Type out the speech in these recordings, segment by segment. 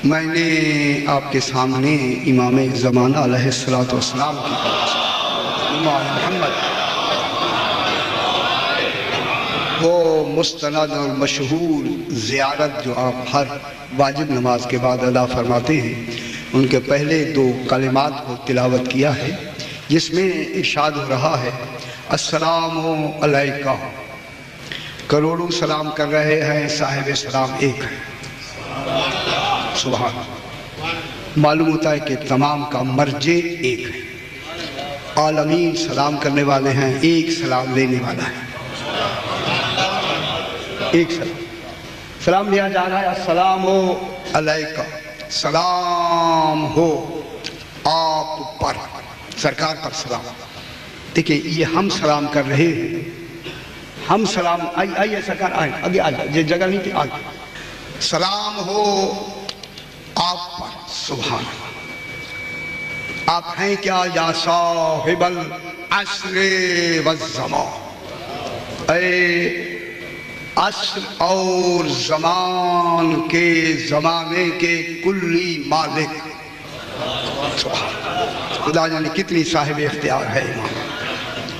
میں نے آپ کے سامنے امام زمانہ علیہ الصلوۃ والسلام کی امام محمد وہ مستند اور مشہور زیارت جو آپ ہر واجب نماز کے بعد ادا فرماتے ہیں، ان کے پہلے دو کلمات کو تلاوت کیا ہے، جس میں ارشاد ہو رہا ہے السلام علیکہ، کروڑوں سلام کر رہے ہیں، صاحب سلام ایک ہے۔ سبحان اللہ، معلوم ہوتا ہے کہ تمام کا مرجع ایک ہے، عالمین سلام کرنے والے ہیں، ایک سلام لینے والا ہے، ایک سلام لیا جا رہا ہے۔ السلام علیکہ، سلام ہو آپ پر، سرکار پر سلام۔ دیکھیں یہ ہم سلام کر رہے ہیں، ہم سلام، آئیے سرکار آئیں، آگے آ جائیں، جگہ نہیں تھی، آگے۔ سلام ہو آپ پر، سبحان اللہ، آپ ہیں کیا یا صاحب العصر والزمان، اے عصر اور زمان کے، زمانے کے کلی مالک، سبحان اللہ۔ خدا جانے کتنی صاحب اختیار ہے امام،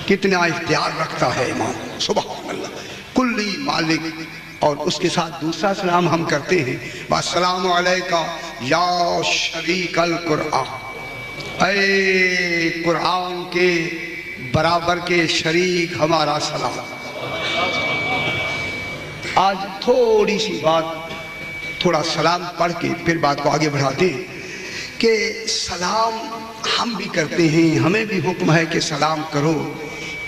کتنا اختیار رکھتا ہے امام، سبحان اللہ، کلی مالک۔ اور اس کے ساتھ دوسرا سلام ہم کرتے ہیں، السلام علیکہ یا شریک القرآن، اے قرآن کے برابر کے شریک ہمارا سلام۔ آج تھوڑی سی بات، تھوڑا سلام پڑھ کے پھر بات کو آگے بڑھاتے ہیں کہ سلام ہم بھی کرتے ہیں، ہمیں بھی حکم ہے کہ سلام کرو۔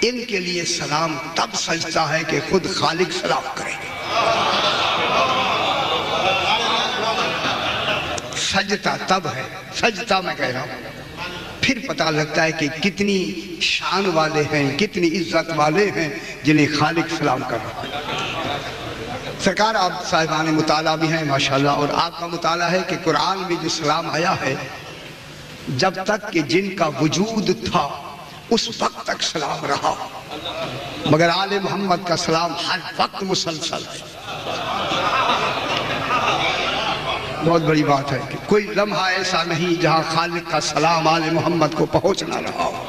ان کے لیے سلام تب سجتا ہے کہ خود خالق سلام کرے، سجتا تب ہے، سجتا میں کہہ رہا ہوں، پھر پتہ لگتا ہے کہ کتنی شان والے ہیں، کتنی عزت والے ہیں جنہیں خالق سلام کر رہا ہے۔ سرکار آپ صاحبان مطالعہ بھی ہیں ماشاءاللہ، اور آپ کا مطالعہ ہے کہ قرآن میں جو سلام آیا ہے، جب تک کہ جن کا وجود تھا اس وقت تک سلام رہا، مگر آل محمد کا سلام ہر وقت مسلسل ہے۔ بہت بڑی بات ہے کہ کوئی لمحہ ایسا نہیں جہاں خالق کا سلام آل محمد کو پہنچ نہ رہا ہو،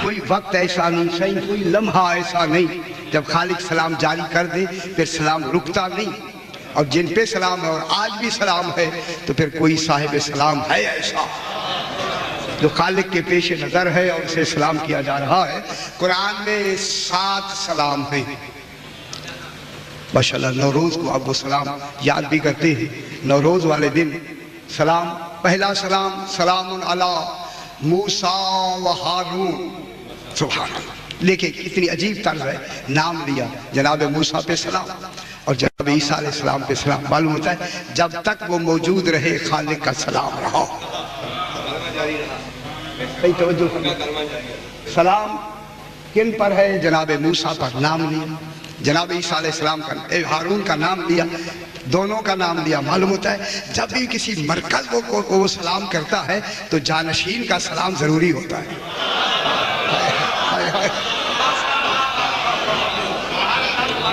کوئی وقت ایسا نہیں، صحیح کوئی لمحہ ایسا نہیں جب خالق سلام جاری کر دے پھر سلام رکتا نہیں۔ اور جن پہ سلام ہے اور آج بھی سلام ہے تو پھر کوئی صاحب سلام ہے ایسا جو خالق کے پیش نظر ہے اور اسے سلام کیا جا رہا ہے۔ قرآن میں 7 سلام ہیں، ماشاءاللہ۔ نوروز کو اب وہ سلام یاد بھی کرتے ہیں، نوروز والے دن سلام، پہلا سلام سلام علی موسیٰ و ہارون، سبحان اللہ۔ لیکن اتنی عجیب طرز ہے، نام لیا، جناب موسیٰ پہ سلام اور جناب عیسیٰ علیہ السلام پہ سلام۔ معلوم ہوتا ہے جب تک وہ موجود رہے خالق کا سلام رہا۔ سلام کن پر ہے؟ جناب موسیٰ پر نام لیا، جناب عیسیٰ علیہ السلام کا، ہارون کا نام لیا، دونوں کا نام لیا۔ معلوم ہوتا ہے جب بھی کسی مرکز کو وہ سلام کرتا ہے تو جانشین کا سلام ضروری ہوتا ہے۔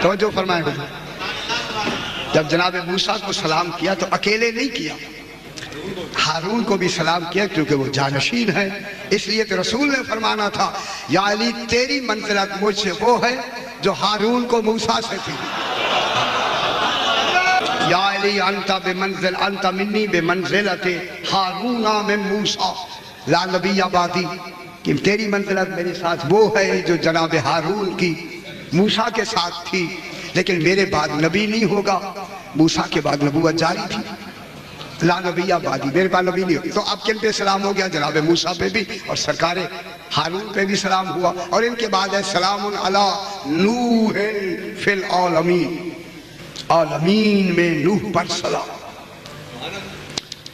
توجہ فرمائیں حضور، جب جناب موسیٰ کو سلام کیا تو اکیلے نہیں کیا، ہارون کو بھی سلام کیا کیونکہ وہ جانشین ہے۔ اس لیے تو رسول نے فرمانا تھا یا علی تیری منزلت مجھ سے وہ ہے جو ہارون کو موسیٰ سے تھی، یا علی انت منی بمنزلت ہارون من موسیٰ لا نبی بعدی، کہ تیری منزلت میرے ساتھ وہ ہے جو جناب ہارون کی موسیٰ کے ساتھ تھی، لیکن میرے بعد نبی نہیں ہوگا۔ موسیٰ کے بعد نبوت جاری تھی، لا نبی بعدی، میرے بعد نبی نہیں ہوگی۔ تو اب کن پہ سلام ہو گیا؟ جناب موسیٰ پہ بھی اور سرکار ہارون پہ بھی سلام ہوا۔ اور ان کے بعد ہے سلام علی نوح فی العالمین، عالمین میں نوح پر سلام۔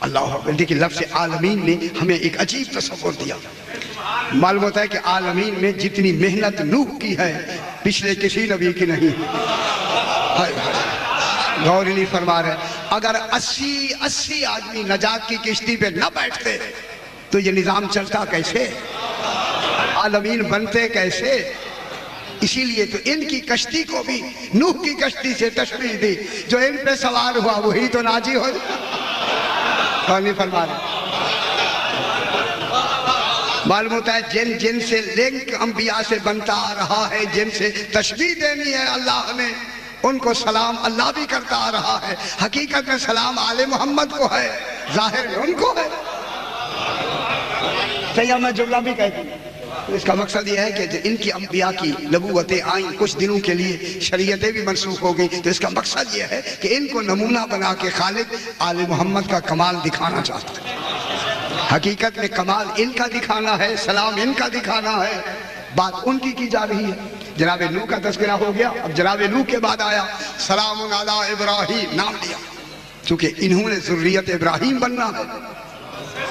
اللہ اکبر، دیکھیں لفظ عالمین نے ہمیں ایک عجیب تصور دیا۔ معلوم ہوتا ہے کہ عالمین میں جتنی محنت نوح کی ہے پچھلے کسی نبی کی نہیں۔ غور نہیں فرما رہے، اگر 80 آدمی نجات کی کشتی پہ نہ بیٹھتے تو یہ نظام چلتا کیسے؟ عالمین بنتے کیسے؟ اسی لیے تو ان کی کشتی کو بھی نوح کی کشتی سے تشبیہ دی، جو ان پہ سوار ہوا وہی تو ناجی ہو کون نہیں فرما رہے؟ معلوم ہوتا ہے جن جن سے لنک انبیاء سے بنتا آ رہا ہے، جن سے تشبیہ دینی ہے اللہ نے، ان کو سلام اللہ بھی کرتا آ رہا ہے۔ حقیقت میں سلام آل محمد کو ہے، ظاہر میں ان کو ہے۔ چاہیے میں جملہ بھی کہتا ہوں، اس کا مقصد یہ ہے کہ ان کی انبیاء کی نبوتیں آئیں کچھ دنوں کے لیے، شریعتیں بھی منسوخ ہو گئیں، تو اس کا مقصد یہ ہے کہ ان کو نمونہ بنا کے خالق آل محمد کا کمال دکھانا چاہتا ہے۔ حقیقت میں کمال ان کا دکھانا ہے، سلام ان کا دکھانا ہے، بات ان کی جا رہی ہے۔ جناب نوح کا تذکرہ ہو گیا، اب جناب نوح کے بعد آیا سلام علی ابراہیم، نام لیا، چونکہ انہوں نے ذریت ابراہیم بننا ہے،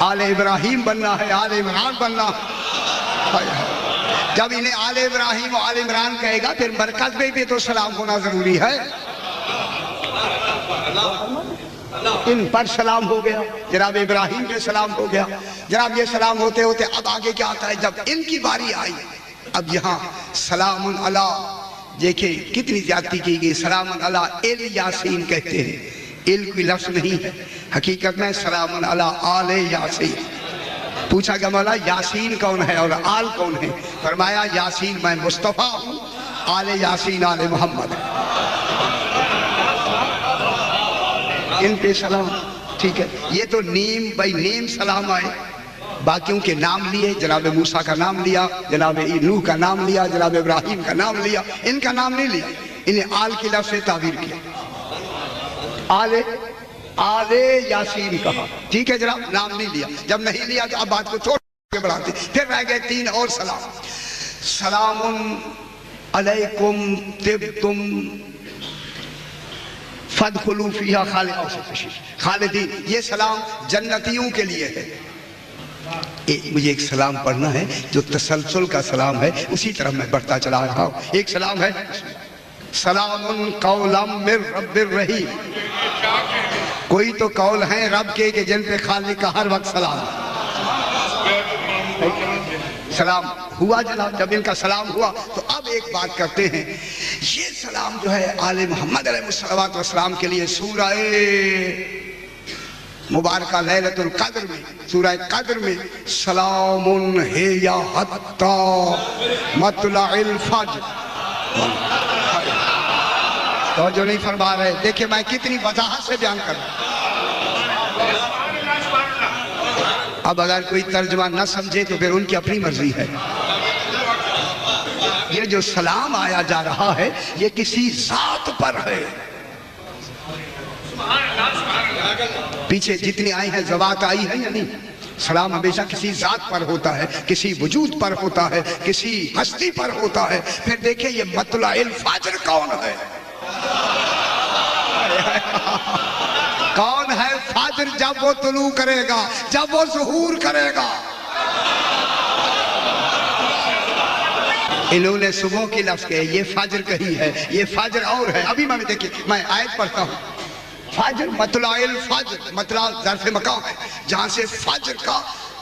آل ابراہیم بننا ہے، آل عمران بننا ہے۔ جب انہیں آل ابراہیم و آل عمران کہے گا پھر مرکز میں بھی تو سلام ہونا ضروری ہے۔ ان پر سلام ہو گیا، جناب ابراہیم پہ سلام ہو گیا۔ جناب یہ سلام ہوتے ہوتے اب آگے کیا آتا ہے؟ جب ان کی باری آئی، اب یہاں سلام علی، دیکھیں کتنی زیادتی کی گئی، سلام علی ال یاسین کہتے ہیں، ال کوئی لفظ نہیں ہے، حقیقت میں سلام علی آل یاسین۔ پوچھا کہ مولا یاسین کون ہے اور آل کون ہے؟ فرمایا یاسین میں مصطفیٰ ہوں، آل یاسین آل محمد ہے۔ ان پہ سلام، ٹھیک ہے، یہ تو نیم بائی نیم سلام آئے، باقیوں کے نام لیے، جناب موسیٰ کا نام لیا، جناب نوح کا نام لیا، جناب ابراہیم کا نام لیا، ان کا نام نہیں لیا، انہیں آل کی لفظ سے تعبیر کیا، آل یاسین کہا، ٹھیک ہے جناب، نام نہیں لیا۔ جب نہیں لیا تو اب بات کو چھوڑ کے بڑھاتے، پھر رہ گئے تین اور سلام۔ سلام علیکم طبتم فادخلوا فیہا خالدین، یہ سلام جنتیوں کے لیے ہے۔ مجھے ایک سلام پڑھنا ہے جو تسلسل کا سلام ہے، اسی طرح میں بڑھتا چلا رہا ہوں۔ ایک سلام ہے سلام قولا من رب الرحیم، کوئی تو قول ہیں رب کے کہ جن پہ خالق کا ہر وقت سلام۔ سلام ہوا جناب، جب ان کا سلام ہوا تو اب ایک بات کرتے ہیں، یہ سلام جو ہے آل محمد علیہ الصلوۃ والسلام کے لیے سورہ مبارکہ لیلۃ القدر میں، سورہ قدر میں سلام ہی حتی مطلع الفجر، توجہ نہیں فرما رہے، دیکھیں میں کتنی وضاحت سے بیان کر رہا ہوں۔ اب اگر کوئی ترجمہ نہ سمجھے تو پھر ان کی اپنی مرضی ہے۔ یہ جو سلام آیا جا رہا ہے یہ کسی ذات پر ہے، پیچھے جتنی آئی ہیں ذوات آئی ہیں یا نہیں؟ سلام ہمیشہ کسی ذات پر ہوتا ہے، کسی وجود پر ہوتا ہے، کسی ہستی پر ہوتا ہے۔ پھر دیکھیں یہ مطلع الفجر کون ہے؟ کون ہے فجر؟ جب وہ طلوع کرے گا، جب وہ ظہور کرے گا۔ انہوں نے صبح کی لفظ کہے، یہ فجر کہی ہے، یہ فجر اور ہے۔ ابھی میں دیکھیں، میں آیت پڑھتا ہوں، فجر مطلع الفجر، مطلع ظرف مکان ہے جہاں سے فجر کا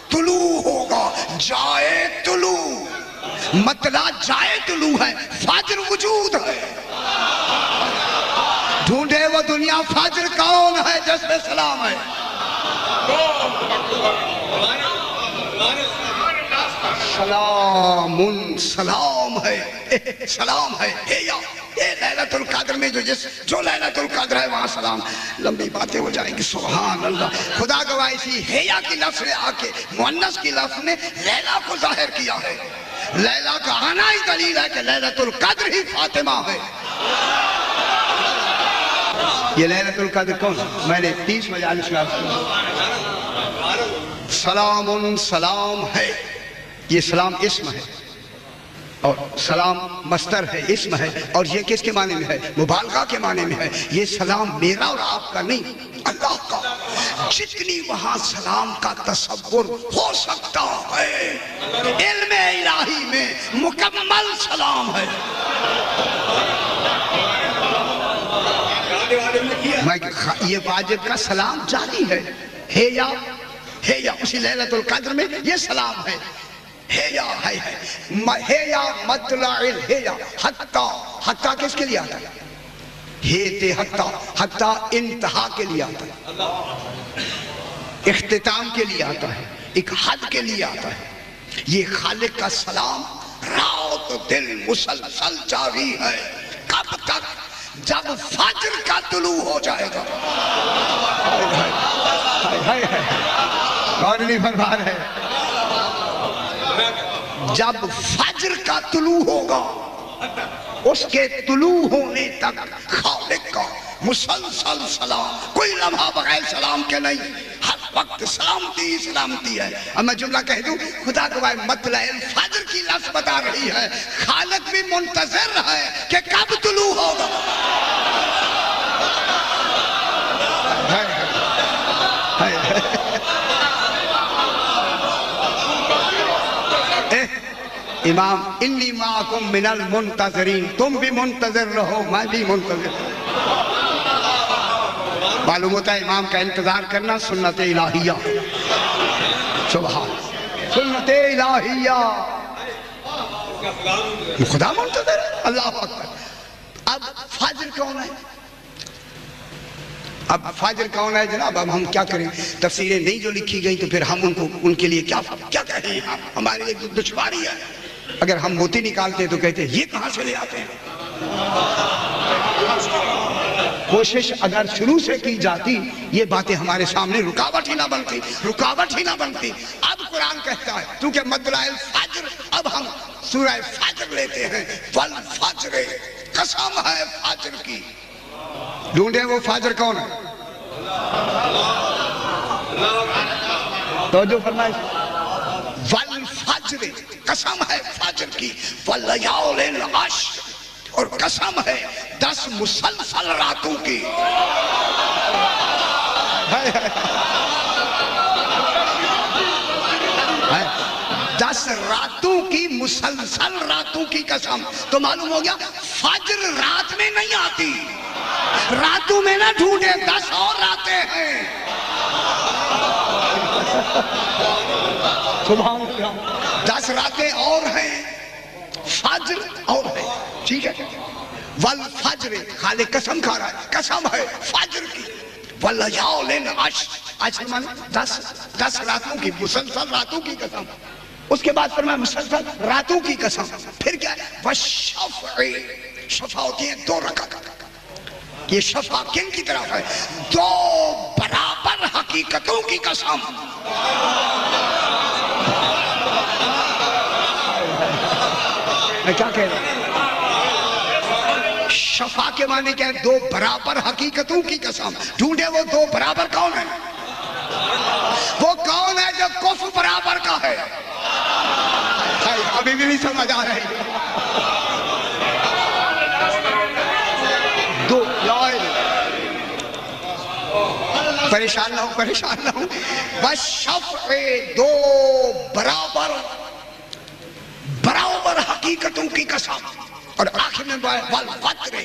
طلوع ہوگا، جائے طلوع، مطلع جائے طلوع ہے، فجر وجود ہے۔ ڈھونڈے وہ دنیا فجر کون ہے جس میں سلام ہے؟ سلام سلام ہے، سلام ہے، اے لیلۃ القدر میں جو لیلۃ القدر ہے وہاں سلام۔ لمبی باتیں ہو جائیں گی، سبحان اللہ۔ خدا گواہ اسی ہیا کی لفظ نے آ کے مؤنث کی لفظ نے لیلہ کو ظاہر کیا ہے۔ لیلہ کا آنا ہی دلیل ہے کہ لیلۃ القدر ہی فاطمہ ہے۔ یہ لیلۃ القدر کون؟ میں نے 30 مجالس میں سلام سلام ہے، یہ سلام اسم ہے اور سلام مصدر ہے، اسم ہے، اور یہ کس کے معنی میں ہے؟ مبالغہ کے معنی میں ہے۔ یہ سلام میرا اور آپ کا نہیں، اللہ کا۔ جتنی وہاں سلام کا تصور ہو سکتا ہے علم الہی میں مکمل سلام ہے۔ یہ واجب کا سلام جاری ہے، یا اسی لیلۃ القدر میں یہ سلام ہے۔ ہیا ہیا مطلع الہیا، حتی کس کے لیے آتا ہے؟ ہیتے حتی انتہا کے لیے آتا ہے، اختتام کے لیے آتا ہے، ایک حد کے لیے آتا ہے۔ یہ خالق کا سلام رات دن مسلسل جاری ہے، کب تک؟ جب فجر کا طلوع ہو جائے گا۔ کون نہیں فرما رہے؟ جب فجر کا طلوع ہوگا، اس کے طلوع ہونے تک خالق کا مسلسل سلام، کوئی لمحہ بغیر سلام کے نہیں، ہر وقت سلامتی ہی سلامتی ہے۔ اب میں جملہ کہہ دوں، خدا گواہ مطلع الفجر کی لفظ بتا رہی ہے، خالق بھی منتظر ہے کہ کب طلوع ہوگا۔ امام انی معکم من المنتظرین، تم بھی منتظر رہو، میں بھی منتظر۔ معلوم ہوتا ہے امام کا انتظار کرنا سنت الہیہ، سبحان سنت الہیہ، خدا منتظر ہے، اللہ اکبر۔ اب فجر کون ہے؟ اب فجر کون ہے جناب؟ اب ہم کیا کریں؟ تفسیریں نہیں جو لکھی گئی تو پھر ہم ان کے لیے کیا کہیں؟ ہمارے لیے دشواری ہے۔ اگر ہم موتی نکالتے تو کہتے ہیں یہ کہاں سے لے آتے ہیں؟ کوشش اگر شروع سے کی جاتی یہ باتیں ہمارے سامنے رکاوٹ ہی نہ بنتی۔ اب قرآن کہتا ہے کیونکہ مطلع الفجر، اب ہم سورہ فجر لیتے ہیں، والفجر، قسم ہے فجر کی۔ ڈھونڈے وہ فجر کون ہے؟ توجہ فرمائے، والفجر، قسم ہے فجر کی، والیال العشر، اور قسم ہے 10 مسلسل راتوں کی۔ 10 راتوں کی، مسلسل راتوں کی قسم۔ تو معلوم ہو گیا فجر رات میں نہیں آتی، راتوں میں نہ ڈھونڈے، 10 اور راتیں ہیں۔ سبحان اللہ، 10 راتیں اور ہیں، فجر اور ہے، ٹھیک ہے۔ والفجر، خالق قسم کھا رہا ہے، قسم ہے فجر کی، والیال العشر، عشر مانے 10 راتوں کی، مسلسل راتوں کی قسم۔ اس کے بعد فرمایا مسلسل راتوں کی قسم، پھر کیا ہے؟ والشفع، شفع ہوتی ہیں 2 رکعت۔ یہ شفع کن کی طرف ہے؟ 2 برابر حقیقتوں کی قسم۔ میں کیا کہہ رہا ہوں؟ شفع کے معنی کیا ہے؟ 2 برابر حقیقتوں کی قسم۔ ڈھونڈے وہ 2 برابر کون ہے؟ وہ کون ہے جو کف برابر کا ہے؟ ابھی بھی نہیں سمجھ آ رہی۔ 2 پریشان نہ ہوں۔ والشفع، 2 برابر حقیقتوں کی قسم، اور آخر میں والوتر،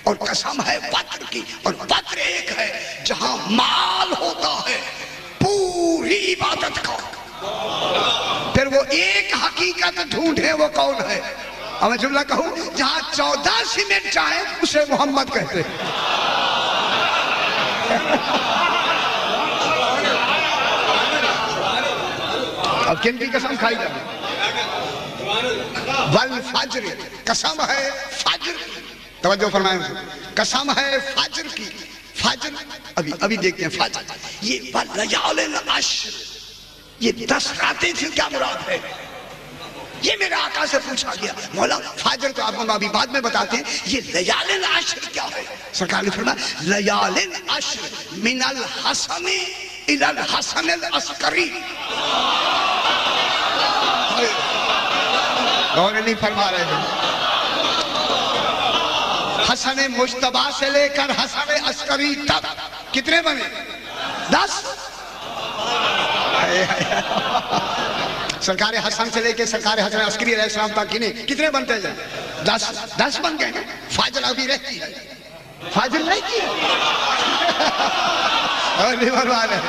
اور قسم ہے وتر کی، اور وتر ایک ہے جہاں مال ہوتا ہے پوری عبادت کا۔ پھر وہ ایک حقیقت ڈھونڈے، وہ کون ہے؟ اب میں جملہ کہوں، جہاں 14 سیمنٹ جائیں اسے محمد کہتے ہیں۔ اب کن کی قسم کھائی جائے؟ والفجر، قسم ہے فجر کی، توجہ فرمائیں، قسم ہے فجر کی۔ فجر ابھی دیکھتے ہیں فجر، یہ والیال العشر، یہ 10 راتیں تھیں، کیا مراد ہے؟ یہ میرے آقا سے پوچھا گیا، مولا فجر تو آپ کو ابھی بعد میں بتاتے ہیں، یہ لیال العشر کیا ہے؟ سرکار نے فرمایا لیال العشر من الحسن الى الحسن العسکری۔ اور نہیں فرما رہے ہیں، حسن مجتبیٰ سے لے کر حسن عسکری تک کتنے بنے؟ 10۔ سرکار حسن سے لے کے سرکار حسن عسکری علیہ السلام تک کتنے بنتے ہیں؟ 10 بن گئے نا۔ فجر ابھی رہتی ہے، فجر رہتی ہے، اور نہیں فرما رہے۔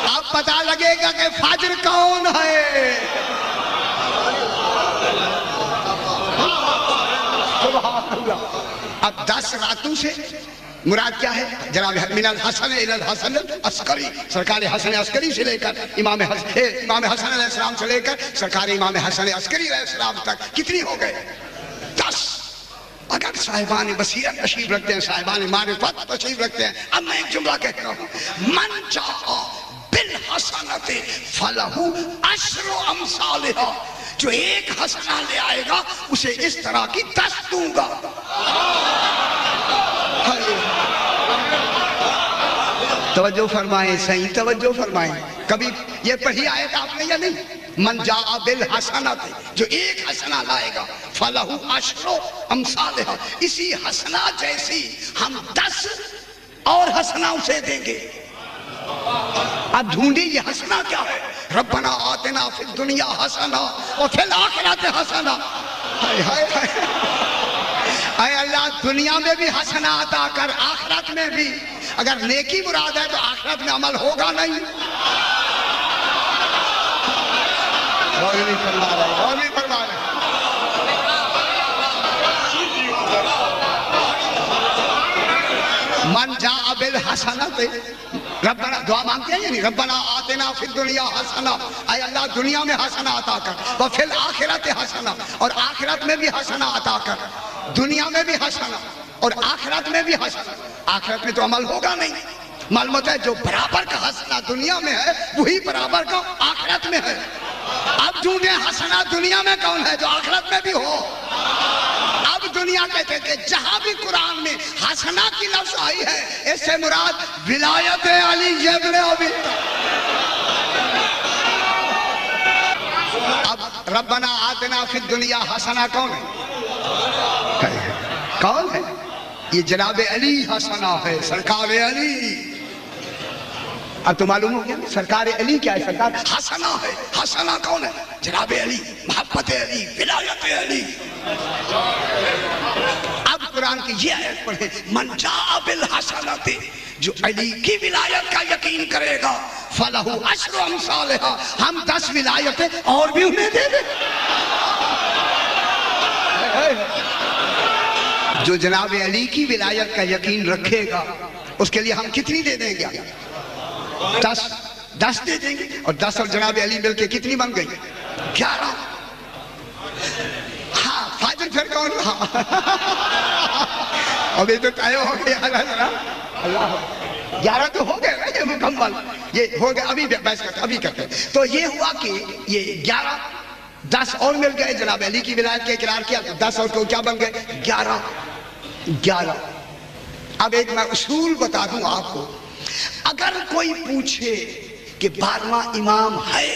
اب پتہ لگے گا کہ فجر کون ہے۔ اب 10 راتوں سے مراد کیا ہے؟ جناب من الحسن الى الحسن العسکری، سرکار حسن عسکری سے لے کر امام حسن علیہ السلام سے لے کر سرکار امام حسن عسکری علیہ السلام تک کتنی ہو گئے؟ 10۔ اگر صاحبان بصیرت تشریف رکھتے ہیں، صاحبان معرفت تشریف رکھتے ہیں، اب میں ایک جملہ کہتا ہوں، من جاء بالحسنۃ فلہ عشر امثالھا، جو ایک حسنہ لے آئے گا اسے اس طرح کی 10 دوں گا۔ توجہ فرمائیں، صحیح توجہ فرمائیں، کبھی یہ پڑھی آیت آپ نے یا نہیں؟ من جاء بالحسنۃ، جو ایک حسنہ لائے گا، فلہ عشر امثالھا، اسی حسنہ جیسی ہم 10 اور حسنہ اسے دیں گے۔ اب ڈھونڈی یہ حسنہ کیا ہے؟ ربنا آتنا فی الدنیا حسنہ وفی الآخرۃ حسنہ۔ اے اللہ دنیا میں بھی حسنہ عطا کر، آخرت میں بھی۔ اگر نیکی مراد ہے تو آخرت میں عمل ہوگا نہیں۔ غور نہیں فرما رہے، غور نہیں فرما رہے۔ من جاء بالحسنۃ، ربنا دعا مانگتے ہیں یعنی ربنا آتنا فی الدنیا حسنہ، اے اللہ دنیا میں حسنہ عطا کر، وفی الآخرۃ حسنہ، اور آخرت میں بھی حسنہ عطا کر۔ دنیا میں بھی حسنہ اور آخرت میں بھی حسنہ۔ آخرت میں تو عمل ہوگا نہیں، معلومات ہے جو برابر کا حسنہ دنیا میں ہے وہی برابر کا آخرت میں ہے۔ اب ڈھونڈیں حسنہ دنیا میں کون ہے جو آخرت میں بھی ہو۔ اب دنیا کہتے کہ جہاں بھی قرآن میں حسنہ کی لفظ آئی ہے اس سے مراد ولایت علی ابن ابی۔ اب ربنا آتنا فی الدنیا حسنہ کون ہے؟ کون ہے؟ یہ جناب علی حسنہ ہے، سرکار علی۔ اب تو معلوم ہو گیا سرکار علی کیا ہے؟ سرکار حسنہ ہے۔ حسنہ کون ہے؟ جناب علی، محبت علی، ولایت علی۔ اب قرآن کی یہ آیت پڑھیں، من جاء بالحسنۃ، جو علی کی ولایت کا یقین کرے گا، فلہ عشر امثالھا، ہم 10 ولایتیں اور بھی انہیں دے دیں۔ جو جناب علی کی ولایت کا یقین رکھے گا اس کے لیے ہم کتنی دے دیں گے؟ 10 دے دیں گے، اور 10 اور جناب علی مل کے کتنی بن گئی؟ 11۔ ہاں فاضل پھر کون رہا؟ ابھی تو طے ہو گیا۔ اللہ 11 تو ہو گئے نا، یہ مکمل یہ ہو گیا۔ ابھی بحث کرتے ابھی کرتے تو یہ ہوا کہ یہ 11 10 اور مل گئے، جناب علی کی ولایت کا اقرار کیا تو 10 اور کو کیا بن گئے؟ 11۔ اب ایک میں اصول بتا دوں آپ کو، اگر کوئی پوچھے کہ 12واں امام ہے،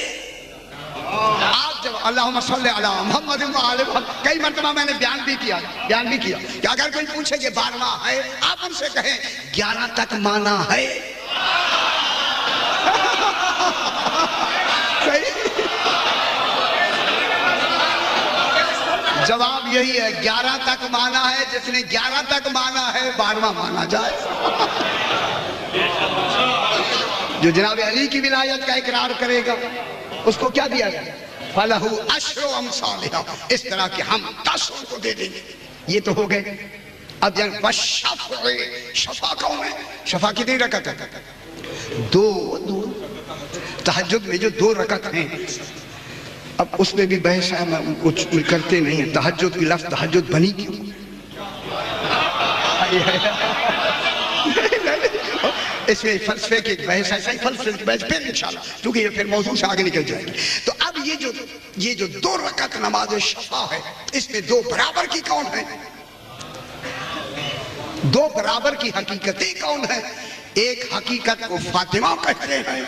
آپ جب اللہم صلی علی محمد وآل محمد، کئی مرتبہ میں نے بیان بھی کیا کہ اگر کوئی پوچھے کہ 12واں ہے، آپ ان سے کہیں 11 تک مانا ہے۔ جواب یہی ہے، 11 تک مانا ہے، جس نے 11 تک مانا ہے 12واں مانا جائے۔ جو جناب علی کی ولایت کا اقرار کرے گا اس کو کیا دیا گیا؟ فَلَهُ عَشْرُ أَمْثَالِهَا، اس طرح کہ ہم 10 کو دے دیں گے۔ یہ تو ہو گئے۔ اب جب وَالشَّفْعِ، شفا کون ہے؟ شفا کتنی رکعت ہے؟ 2۔ تہجد میں جو 2 رکعت ہیں، اب اس میں بھی بحث ہے، ہم کچھ کرتے نہیں ہیں۔ تہجد کی لفظ تہجد بنی کیوں؟ اس میں فلسفے کی ایک بحث ہے، صحیح فلسفے کی بحث پھر انشاءاللہ، کیونکہ یہ پھر موضوع سے آگے نکل جائے گی۔ تو اب یہ جو 2 رکعت نماز شفا ہے، اس میں 2 برابر کی کون ہے؟ 2 برابر کی حقیقتیں کون ہے؟ ایک حقیقت کو فاطمہ کہتے ہیں،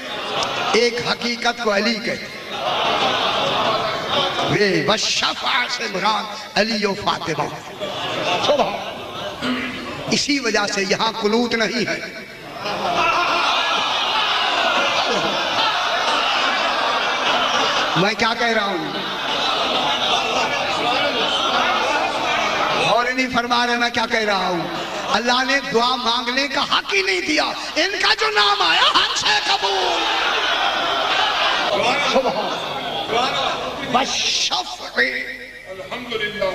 ایک حقیقت کو علی کہتے ہیں۔ وَالشَّفْعَ سے مراد علی و فاطمہ۔ اسی وجہ سے یہاں قنوت نہیں ہے۔ میں کیا کہہ رہا ہوں؟ اور نہیں فرما رہے میں کیا کہہ رہا ہوں؟ اللہ نے دعا مانگنے کا حق ہی نہیں دیا، ان کا جو نام آیا حق سے قبول۔ وَالشَّفْعِ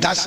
10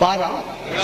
12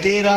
13,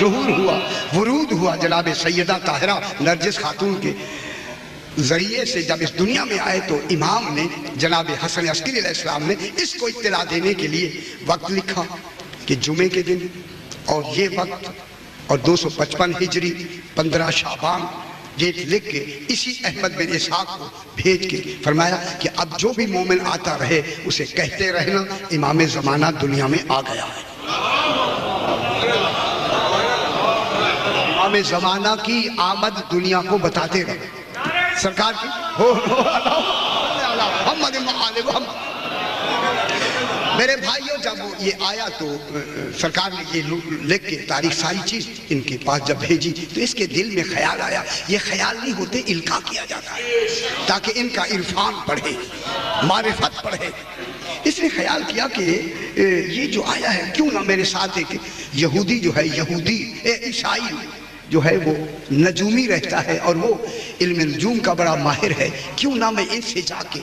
ظہور ہوا، ورود ہوا جناب سیدہ طاہرہ نرجس خاتون کے ذریعے سے جب اس دنیا میں آئے تو امام نے جناب حسن عسکری علیہ السلام نے اس کو اطلاع دینے کے لیے وقت لکھا کہ جمعے کے دن اور یہ وقت اور 255 ہجری 15 شعبان ڈیٹ لکھ کے اسی احمد بن اسحاق کو بھیج کے فرمایا کہ اب جو بھی مومن آتا رہے اسے کہتے رہنا امام زمانہ دنیا میں آ گیا ہے۔ امام زمانہ کی آمد دنیا کو بتاتے رہے سرکار کی میرے بھائیوں جب یہ آیا تو سرکار نے یہ لکھ کے تاریخ ساری چیز ان کے پاس جب بھیجی تو اس کے دل میں خیال آیا، یہ خیال نہیں ہوتے القاء کیا جاتا ہے تاکہ ان کا عرفان بڑھے، معرفت بڑھے۔ اس نے خیال کیا کہ یہ جو آیا ہے کیوں نہ میرے ساتھ ایک یہودی جو ہے عیسائی جو ہے وہ نجومی رہتا ہے اور وہ علم نجوم کا بڑا ماہر ہے، کیوں نہ میں ان سے جا کے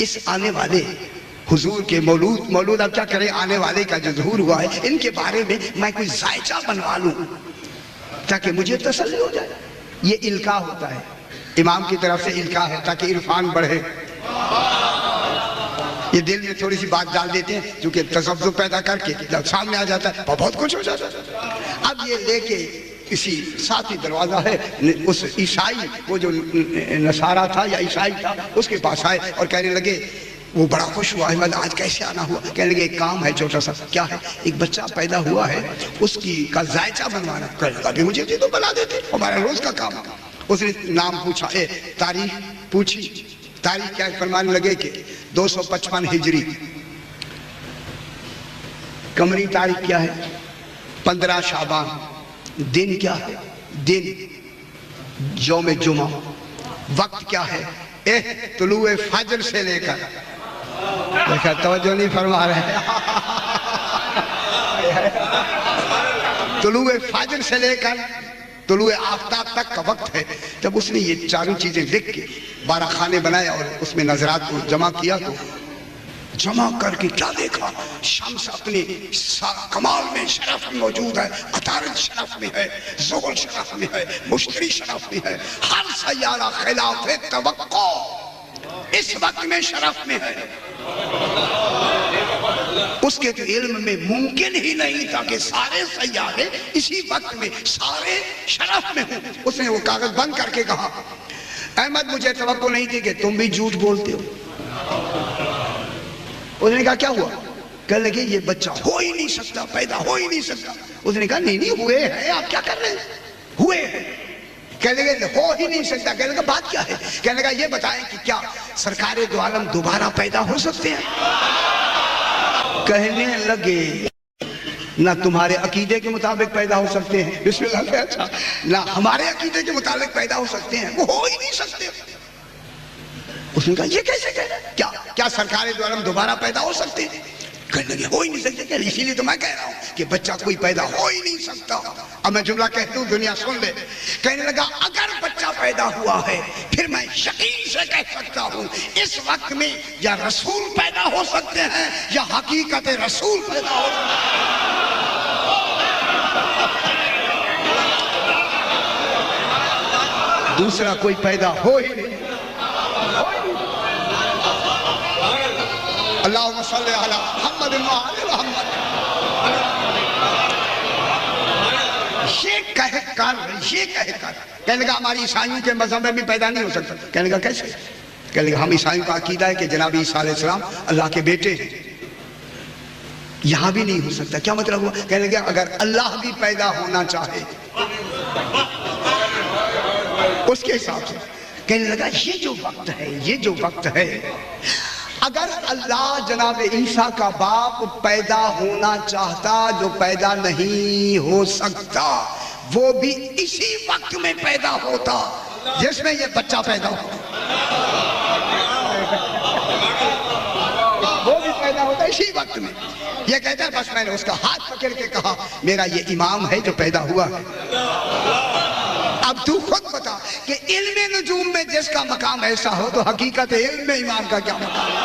اس آنے والے حضور کے مولود اب کیا کریں آنے والے کا جو ظہور ہوا ہے ان کے بارے میں کوئی ذائچہ بنوا لوں تاکہ مجھے تسلی ہو جائے۔ یہ القاء ہوتا ہے، امام کی طرف سے القاء ہے تاکہ عرفان بڑھے۔ یہ دل میں تھوڑی سی بات ڈال دیتے ہیں کیونکہ تذبذب پیدا کر کے جب سامنے آ جاتا ہے بہت کچھ ہو جاتا ہے۔ اب یہ لے کے اسی ساتھ ہی دروازہ ہے اس عیسائی وہ جو نصارہ تھا یا عیسائی تھا اس کے پاس آئے اور کہنے لگے، وہ بڑا خوش ہوا احمد آج کیسے آنا ہوا؟ کہنے لگے ایک کام ہے چھوٹا سا۔ کیا ہے؟ ایک بچہ پیدا ہوا ہے اس کا ذائچہ بنوانا۔ کہنے لگا بھی مجھے تو بنا دیتے، ہمارا روز کا کام۔ اس نے نام پوچھا، تاریخ پوچھی، تاریخ کیا فرمانے لگے کہ 255 ہجری، قمری تاریخ کیا ہے 15 شعبان، دن کیا ہے دن یوم جمعہ، وقت کیا ہے طلوع فجر سے لے کر، دیکھا توجہ نہیں فرما رہے، طلوع فجر سے لے کر طلوع آفتاب تک کا وقت ہے۔ جب اس نے یہ چاروں چیزیں لکھ کے 12 خانے بنائے اور اس میں نظرات کو جمع کیا تو جمع کر کے کیا دیکھا، شمس اپنے کمال میں شرف میں موجود ہے، عطارد شرف میں ہے، زحل شرف میں ہے، مشتری شرف میں ہے، ہر سیارہ خلاف توقع اس وقت میں شرف میں ہے۔ اس کے تو علم میں ممکن ہی نہیں تھا کہ سارے سیارے اسی وقت میں سارے شرف میں ہوں۔ اس نے وہ کاغذ بند کر کے کہا، احمد مجھے توقع نہیں تھی کہ تم بھی جھوٹ بولتے ہو۔ اس نے کہا کیا ہوا؟ کہنے لگے یہ بچہ ہو ہی نہیں سکتا، پیدا ہو ہی نہیں سکتا۔ اس نے کہا نہیں ہوئے ہیں، آپ کیا کر رہے ہیں؟ ہوئے ہیں۔ کہنے لگے ہو ہی نہیں سکتا۔ کہنے لگا بات کیا ہے؟ کہنے لگا یہ بتائیں کہ کیا سرکار دو عالم دوبارہ پیدا ہو سکتے ہیں؟ کہنے لگے نہ تمہارے عقیدے کے مطابق پیدا ہو سکتے ہیں، بسم اللہ سے اچھا، نہ ہمارے عقیدے کے مطابق پیدا ہو سکتے ہیں، وہ ہو ہی نہیں سکتے۔ اس نے کہا یہ کیسے کہہ رہے ہیں؟ کیا سرکار دو عالم دوبارہ پیدا ہو سکتے ہیں؟ کہنے لگے ہو ہی نہیں سکتے۔ اسی لیے تو میں کہہ رہا ہوں کہ بچہ کوئی پیدا ہو ہی نہیں سکتا۔ اب میں جملہ کہتا ہوں دنیا سن لے۔ کہنے لگا اگر بچہ پیدا ہوا ہے پھر میں یقین سے کہہ سکتا ہوں اس وقت میں یا رسول پیدا ہو سکتے ہیں یا حقیقت رسول پیدا ہو سکتے ہیں، دوسرا کوئی پیدا ہو ہی نہیں۔ اللہم صلی علی محمد وعلی محمد۔ یہ کہہ کر کہنے لگا ہماری عیسائیوں کے مذہب میں بھی پیدا نہیں ہو سکتا۔ کہنے لگا کیسے؟ کہنے لگا ہم عیسائیوں کا عقیدہ ہے کہ جناب عیسیٰ علیہ السلام اللہ کے بیٹے ہیں، یہاں بھی نہیں ہو سکتا۔ کیا مطلب ہوا؟ کہنے لگا اگر اللہ بھی پیدا ہونا چاہے اس کے حساب سے، کہنے لگا یہ جو وقت ہے اگر اللہ جناب عیسیٰ کا باپ پیدا ہونا چاہتا جو پیدا نہیں ہو سکتا، وہ بھی اسی وقت میں پیدا ہوتا جس میں یہ بچہ پیدا ہوتا، وہ بھی پیدا ہوتا اسی وقت میں۔ یہ کہتا ہے بس میں نے اس کا ہاتھ پکڑ کے کہا میرا یہ امام ہے جو پیدا ہوا ہے۔ اب تو خود بتا کہ علم نجوم میں جس کا مقام ایسا ہو تو حقیقت علم امام کا کیا مقام ہے؟